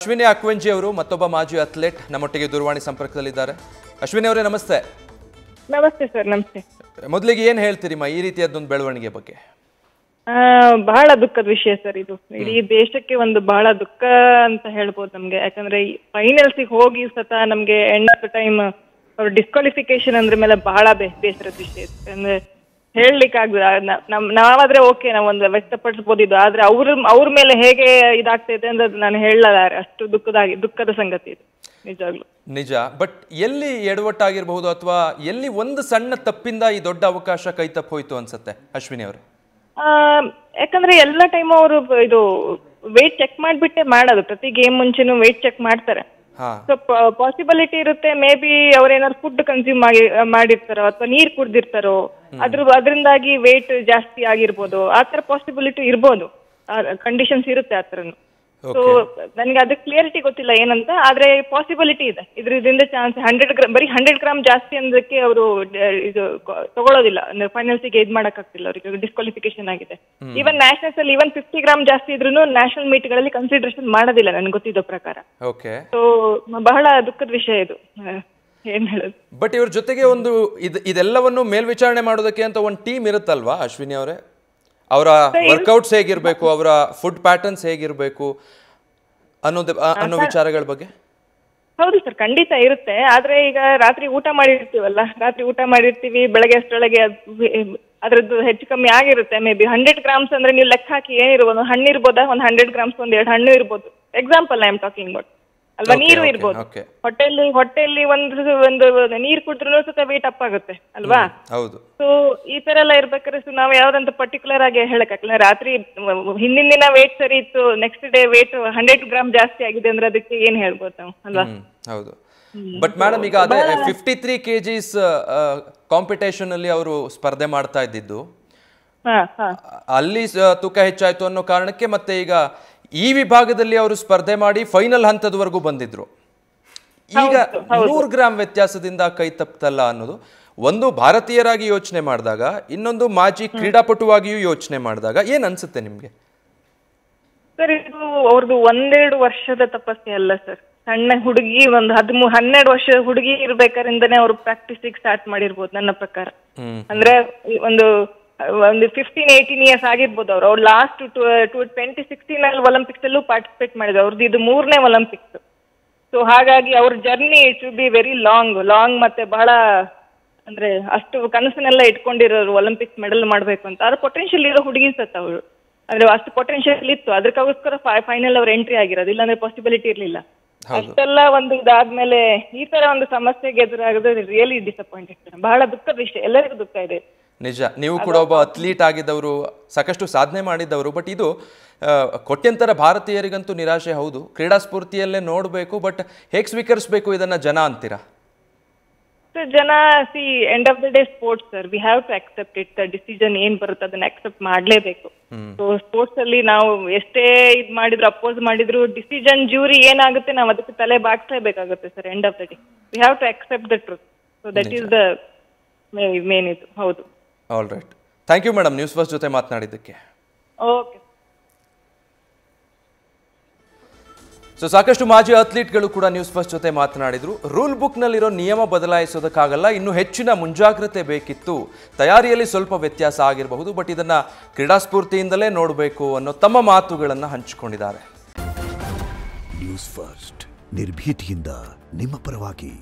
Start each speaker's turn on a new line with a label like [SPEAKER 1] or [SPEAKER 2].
[SPEAKER 1] ಅಶ್ವಿನಿ ಅಕ್ವೆಂಜಿ ಅವರು ಮತ್ತೊಬ್ಬ ಮಾಜಿ ಅಥ್ಲೆಟ್ ನಮ್ಮೊಟ್ಟಿಗೆ ದೂರವಾಣಿ ಸಂಪರ್ಕದಲ್ಲಿದ್ದಾರೆ. ಅಶ್ವಿನಿ ಅವರೇ ನಮಸ್ತೆ.
[SPEAKER 2] ನಮಸ್ತೆ ಸರ್. ನಮಸ್ತೆ.
[SPEAKER 1] ಮೊದಲಿಗೆ ಏನು ಹೇಳ್ತೀರಿಮ್ಮ ಈ ರೀತಿಯದೊಂದು ಬೆಳವಣಿಗೆ ಬಗ್ಗೆ?
[SPEAKER 2] ಬಹಳ ದುಃಖದ ವಿಷಯ ಸರ್ ಇದು. ಇಡೀ ದೇಶಕ್ಕೆ ಒಂದು ಬಹಳ ದುಃಖ ಅಂತ ಹೇಳ್ಬೋದು ನಮ್ಗೆ. ಯಾಕಂದ್ರೆ ಫೈನಲ್ಸಿಗೆ ಹೋಗಿ ಸತ ನಮ್ಗೆ ಎಂಡ್ ಆಫ್ ದ ಟೈಮ್ ಅವ್ರ ಡಿಸ್ಕ್ವಾಲಿಫಿಕೇಶನ್ ಅಂದ್ರೆ ಮೇಲೆ ಬಹಳ ಬೇಸರದ ವಿಷಯ. ಅಂದ್ರೆ ಹೇಳಲಿಕ್ಕೆ ಆಗುದಿಲ್ಲ. ನಾವಾದ್ರೆ ಓಕೆ ನಾವೊಂದು ವ್ಯಕ್ತಪಡಿಸಬಹುದಿದ್ದು, ಆದ್ರೆ ಅವ್ರ ಮೇಲೆ ಹೇಗೆ ಇದಾಗ್ತೈತೆ ಅಂದ್ರೆ ನಾನು ಹೇಳಲಾರೆ. ಅಷ್ಟು ದುಃಖದ ಸಂಗತಿ ಇದು ನಿಜವಾಗ್ಲು.
[SPEAKER 1] ನಿಜ. ಬಟ್ ಎಲ್ಲಿ ಎಡವಟ್ಟಾಗಿರಬಹುದು ಅಥವಾ ಎಲ್ಲಿ ಒಂದು ಸಣ್ಣ ತಪ್ಪಿಂದ ಈ ದೊಡ್ಡ ಅವಕಾಶ ಕೈ ತಪ್ಪೋಯ್ತು ಅನ್ಸುತ್ತೆ ಅಶ್ವಿನಿ ಅವರು?
[SPEAKER 2] ಯಾಕಂದ್ರೆ ಎಲ್ಲ ಟೈಮ್ ಅವರು ಇದು ವೇಟ್ ಚೆಕ್ ಮಾಡ್ಬಿಟ್ಟೆ ಮಾಡೋದು. ಪ್ರತಿ ಗೇಮ್ ಮುಂಚೆನೂ ವೇಟ್ ಚೆಕ್ ಮಾಡ್ತಾರೆ. ಸೊ ಪಾಸಿಬಿಲಿಟಿ ಇರುತ್ತೆ ಮೇ ಬಿ ಅವ್ರೇನಾದ್ರು ಫುಡ್ ಕನ್ಸ್ಯೂಮ್ ಮಾಡಿರ್ತಾರೋ ಅಥವಾ ನೀರ್ ಕುಡ್ದಿರ್ತಾರೋ, ಅದರಿಂದಾಗಿ ವೇಟ್ ಜಾಸ್ತಿ ಆಗಿರ್ಬೋದು. ಆ ತರ ಪಾಸಿಬಿಲಿಟಿ ಇರ್ಬೋದು, ಕಂಡೀಷನ್ಸ್ ಇರುತ್ತೆ ಆ ತರನು. ಸೊ ನನ್ಗೆ ಅದಕ್ಕೆ ಕ್ಲಿಯರಿಟಿ ಗೊತ್ತಿಲ್ಲ ಏನಂತ, ಆದ್ರೆ ಪಾಸಿಬಿಲಿಟಿ ಇದೆ. ಇದರಿಂದ ಚಾನ್ಸ್ 100 ಗ್ರಾಮ್, ಬರೀ 100 ಗ್ರಾಮ್ ಜಾಸ್ತಿ ಅಂದಕ್ಕೆ ಅವರು ಇದು ತಗೊಳ್ಳೋದಿಲ್ಲ. ಫೈನಲ್ಸಿಗೆ ಇದು ಮಾಡಕ್ಕಾಗ್ತಿಲ್ಲ, ಅವ್ರಿಗೆ ಡಿಸ್ಕ್ವಾಲಿಫಿಕೇಶನ್ ಆಗಿದೆ. ಈವನ್ ನ್ಯಾಷನಲ್ಸ್ ಅಲ್ಲಿ ಈವನ್ 50 ಗ್ರಾಮ್ ಜಾಸ್ತಿ ಇದ್ರೂ ನ್ಯಾಷನಲ್ ಮೀಟ್ ಗಳಲ್ಲಿ ಕನ್ಸಿಡರೇಷನ್ ಮಾಡೋದಿಲ್ಲ ನನ್ಗೆ ಗೊತ್ತಿದ್ದ ಪ್ರಕಾರ. ಸೊ ಬಹಳ ದುಃಖದ ವಿಷಯ ಇದು. ಏನ್ ಹೇಳೋದು.
[SPEAKER 1] ಬಟ್ ಇವ್ರ ಜೊತೆಗೆ ಒಂದು ಇದೆಲ್ಲವನ್ನು ಮೇಲ್ವಿಚಾರಣೆ ಮಾಡೋದಕ್ಕೆ ಅಂತ ಒಂದು ಟೀಮ್ ಇರುತ್ತಲ್ವಾ ಅಶ್ವಿನಿ ಅವರೇ? ಅವರ ವರ್ಕೌಟ್ಸ್ ಹೇಗಿರ್ಬೇಕು, ಅವರ ಫುಡ್ ಪ್ಯಾಟರ್ನ್ಸ್ ಹೇಗಿರ್ಬೇಕು ಅನ್ನೋ ವಿಚಾರಗಳ ಬಗ್ಗೆ?
[SPEAKER 2] ಹೌದು ಸರ್, ಖಂಡಿತ ಇರುತ್ತೆ. ಆದ್ರೆ ಈಗ ರಾತ್ರಿ ಊಟ ಮಾಡಿರ್ತೀವಿ, ಬೆಳಗ್ಗೆ ಅಷ್ಟರೊಳಗೆ ಅದ್ರದ್ದು ಹೆಚ್ಚು ಕಮ್ಮಿ ಆಗಿರುತ್ತೆ. ಮೇ ಬಿ 100 ಗ್ರಾಮ್ಸ್ ಅಂದ್ರೆ ನೀವು ಲೆಕ್ಕ ಹಾಕಿ ಏನಿರ್ಬೋದು, ಹಣ್ಣು ಇರ್ಬೋದಾ, ಒಂದು 100 ಗ್ರಾಮ್ಸ್ 2 ಹಣ್ಣು ಇರ್ಬೋದು. Example I am talking about ಅಲ್ವಾ. ನೀರು ಇರ್ಬೋದು, ಹೊಟ್ಟೆಯಲ್ಲಿ ಒಂದು ನೀರ್ ಕುಡಿದ್ರೂ ಸಹ ವೇಟ್ ಅಪ್ ಆಗುತ್ತೆ ಅಲ್ವಾ.
[SPEAKER 1] ಹೌದು.
[SPEAKER 2] ಸೊ ಈ ತರ ಎಲ್ಲ ಇರ್ಬೇಕಾದ್ರೆ ನಾವು ಯಾವ್ದಂತ ಪರ್ಟಿಕ್ಯುಲರ್ ಆಗಿ ಹೇಳಕ್ಕಾಗಲ್ಲ. ರಾತ್ರಿ ಹಿಂದಿನ ದಿನ ವೇಟ್ ಸರಿ ಇತ್ತು, ನೆಕ್ಸ್ಟ್ ಡೇ ವೇಟ್ 100 ಗ್ರಾಮ್ ಜಾಸ್ತಿ ಆಗಿದೆ ಅಂದ್ರೆ ಅದಕ್ಕೆ ಏನ್ ಹೇಳ್ಬೋದು ನಾವು ಅಲ್ವಾ.
[SPEAKER 1] ಹೌದು. ಬಟ್ ಮೇಡಮ್ ಈಗ ಅದೇ 53 kgs ಕಾಂಪಿಟೇಷನ್ ಅಲ್ಲಿ ಅವರು ಸ್ಪರ್ಧೆ ಮಾಡ್ತಾ ಇದ್ದಿದ್ದು, ಅಲ್ಲಿ ತೂಕ ಹೆಚ್ಚಾಯ್ತು ಅನ್ನೋ ಕಾರಣಕ್ಕೆ ಮತ್ತೆ ಈಗ ಈ ವಿಭಾಗದಲ್ಲಿ ಅವರು ಸ್ಪರ್ಧೆ ಮಾಡಿ ಫೈನಲ್ ಹಂತದವರೆಗೂ ಬಂದಿದ್ರು. ಈಗ 100 ಗ್ರಾಮ್ ವ್ಯತ್ಯಾಸದಿಂದ ಕೈ ತಪ್ಪಲ್ಲ ಅನ್ನೋದು ಒಂದು ಭಾರತೀಯರಾಗಿ ಯೋಚನೆ ಮಾಡಿದಾಗ, ಇನ್ನೊಂದು ಮಾಜಿ ಕ್ರೀಡಾಪಟುವಾಗಿಯೂ ಯೋಚನೆ ಮಾಡಿದಾಗ ಏನ್ ಅನ್ಸುತ್ತೆ ನಿಮ್ಗೆ?
[SPEAKER 2] ಸರ್ ಇದು ಅವ್ರದ್ದು 1-2 ವರ್ಷದ ತಪಸ್ಸೆ ಅಲ್ಲ ಸರ್. ಸಣ್ಣ ಹುಡುಗಿ, ಒಂದು 12 ವರ್ಷದ ಹುಡುಗಿ ಇರ್ಬೇಕಾರಿಂದನೇ ಅವ್ರು ಪ್ರಾಕ್ಟೀಸಿಗೆ ಸ್ಟಾರ್ಟ್ ಮಾಡಿರ್ಬೋದು ನನ್ನ ಪ್ರಕಾರ. ಅಂದ್ರೆ ಒಂದು 15-18 ಇಯರ್ಸ್ ಆಗಿರ್ಬೋದು. ಅವ್ರು ಲಾಸ್ಟ್ 2016 ಅಲ್ಲಿ ಒಲಿಂಪಿಕ್ಸ್ ಅಲ್ಲೂ ಪಾರ್ಟಿಸಿಪೇಟ್ ಮಾಡಿದ್ರು. ಅವ್ರದ್ದು ಇದು 3ನೇ ಒಲಿಂಪಿಕ್ಸ್. ಸೊ ಹಾಗಾಗಿ ಅವ್ರ journey to be very long ಮತ್ತೆ ಬಹಳ ಅಂದ್ರೆ ಅಷ್ಟು ಕನಸನ್ನೆಲ್ಲ ಇಟ್ಕೊಂಡಿರೋರು ಒಲಿಂಪಿಕ್ಸ್ ಮೆಡಲ್ ಮಾಡ್ಬೇಕು ಅಂತ. ಅವ್ರ ಪೊಟೆನ್ಶಿಯಲ್ ಇರೋ ಹುಡುಗಿ ಸತ್ ಅವಳು. ಅಂದ್ರೆ ಅಷ್ಟು ಪೊಟೆನ್ಶಿಯಲ್ ಇತ್ತು, ಅದಕ್ಕೋಸ್ಕರ ಫೈನಲ್ ಅವ್ರು ಎಂಟ್ರಿ ಆಗಿರೋದು, ಇಲ್ಲಾಂದ್ರೆ ಪಾಸಿಬಿಲಿಟಿ ಇರ್ಲಿಲ್ಲ. ಅಷ್ಟೆಲ್ಲ ಒಂದು ಇದಾದ್ಮೇಲೆ ಈ ತರ ಒಂದು ಸಮಸ್ಯೆಗೆ ಎದುರಾಗೋದು ರಿಯಲಿ ಡಿಸಪಾಯಿಂಟೆಡ್. ಬಹಳ ದುಃಖದ ವಿಷಯ, ಎಲ್ಲರಿಗೂ ದುಃಖ ಇದೆ.
[SPEAKER 1] ನಿಜ. ನೀವು ಕೂಡ ಒಬ್ಬ ಅಥ್ಲೀಟ್ ಆಗಿದ್ದವರು, ಸಾಕಷ್ಟು ಸಾಧನೆ ಮಾಡಿದ್ದವರು. ಬಟ್ ಇದು ಕೋಟ್ಯಂತರ ಭಾರತೀಯರಿಗಂತೂ ನಿರಾಶೆ. ಹೌದು, ಕ್ರೀಡಾ ಸ್ಫೂರ್ತಿಯಲ್ಲೇ ನೋಡಬೇಕು, ಬಟ್ ಹೇಗೆ ಸ್ವೀಕರಿಸಬೇಕು ಇದನ್ನ ಜನ ಅಂತೀರಾ?
[SPEAKER 2] ಜನ end of the day sports sir, we have to accept it. Decision ಏನ್ ಬರುತ್ತೆ ಅದನ್ನ ಅಕ್ಸೆಪ್ಟ್ ಮಾಡ್ಲೇಬೇಕು. ಸೊ ಸ್ಪೋರ್ಟ್ಸ್ ಅಲ್ಲಿ ನಾವು ಎಷ್ಟೇ ಇದ್ ಮಾಡಿದ್ರು, ಅಪೋಸ್ ಮಾಡಿದ್ರು, ಡಿಸಿಷನ್ ಜ್ಯೂರಿ ಏನಾಗುತ್ತೆ ನಾವು ಅದಕ್ಕೆ ತಲೆ ಬಾಗ್ಸ್ಲೇಬೇಕಾಗುತ್ತೆ sir. End of the day we have to accept the truth. So that is the main ಇದು. ಹೌದು.
[SPEAKER 1] All right. Thank you madam, News First ಜೊತೆ ಮಾತನಾಡಿದ್ದಕ್ಕೆ.
[SPEAKER 2] ಓಕೆ.
[SPEAKER 1] ಸೊ ಸಾಕಷ್ಟು ಮಾಜಿ ಅಥ್ಲೀಟ್ಗಳು ಕೂಡ ನ್ಯೂಸ್ ಫಸ್ಟ್ ಜೊತೆ ಮಾತನಾಡಿದ್ರು. ರೂಲ್ ಬುಕ್ನಲ್ಲಿರೋ ನಿಯಮ ಬದಲಾಯಿಸೋದಕ್ಕಾಗಲ್ಲ, ಇನ್ನೂ ಹೆಚ್ಚಿನ ಮುಂಜಾಗ್ರತೆ ಬೇಕಿತ್ತು, ತಯಾರಿಯಲ್ಲಿ ಸ್ವಲ್ಪ ವ್ಯತ್ಯಾಸ ಆಗಿರಬಹುದು, ಬಟ್ ಇದನ್ನ ಕ್ರೀಡಾ ಸ್ಫೂರ್ತಿಯಿಂದಲೇ ನೋಡಬೇಕು ಅನ್ನೋ ತಮ್ಮ ಮಾತುಗಳನ್ನು ಹಂಚಿಕೊಂಡಿದ್ದಾರೆ.
[SPEAKER 3] ನ್ಯೂಸ್ ಫಸ್ಟ್, ನಿರ್ಭೀತಿಯಿಂದ ನಿಮ್ಮ ಪರವಾಗಿ.